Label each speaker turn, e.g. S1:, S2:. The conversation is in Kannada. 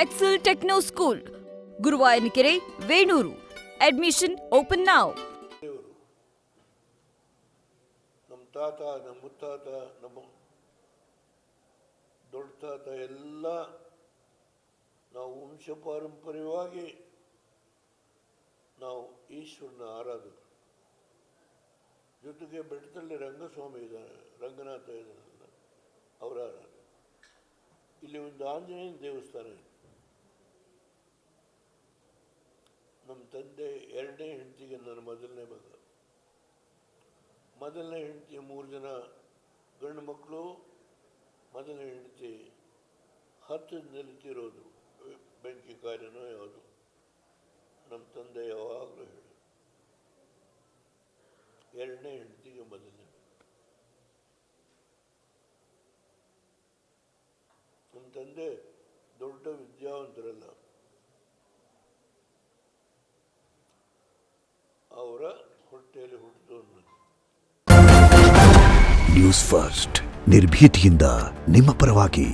S1: Excel Techno School, Guruvayanakere, Venur. Admission open now.
S2: ನಮ್ಮ ತಾತ, ನಮ್ಮ ಮುತ್ತಾತ, ನಮ್ಮ ದೊಡ್ಡ ತಾತ ಎಲ್ಲ ನಾವು ವಂಶ ಪಾರಂಪರ್ಯವಾಗಿ ನಾವು ಈಶ್ವರನ ಆರಾಧಕರು. ಜೊತೆಗೆ ಬೆಟ್ಟದಲ್ಲಿ ರಂಗಸ್ವಾಮಿ ಇದ್ದಾನೆ, ರಂಗನಾಥ ಇದ್ದಾನಲ್ಲ, ಅವರ ಆರಾಧನೆ. ಇಲ್ಲಿ ಒಂದು ಆಂಜನೇಯನ ದೇವಸ್ಥಾನ ಇದೆ. ನಮ್ಮ ತಂದೆ ಎರಡನೇ ಹೆಂಡತಿಗೆ ನನ್ನ ಮೊದಲನೇ ಮಗ. ಮೊದಲನೇ ಹೆಂಡತಿ 3 ಜನ ಗಂಡು ಮಕ್ಕಳು. ಮೊದಲನೇ ಹೆಂಡತಿ 10 ನಿಲ್ತಿರೋದು, ಬೆಂಕಿ ಕಾರ್ಯನೋ ಯಾವುದು. ನಮ್ಮ ತಂದೆ ಯಾವಾಗಲೂ ಹೇಳಿ ಎರಡನೇ ಹೆಂಡತಿಗೆ ಮೊದಲನೇ. ನಮ್ಮ ತಂದೆ ದೊಡ್ಡ ವಿದ್ಯಾವಂತರಲ್ಲ, ಅವರ ಹೊಟ್ಟೆಯಲ್ಲಿ ಹುಟ್ಟಿದವನು.
S3: ನ್ಯೂಸ್ ಫಸ್ಟ್, ನಿರ್ಭೀತಿಯಿಂದ ನಿಮ್ಮ ಪರವಾಗಿ.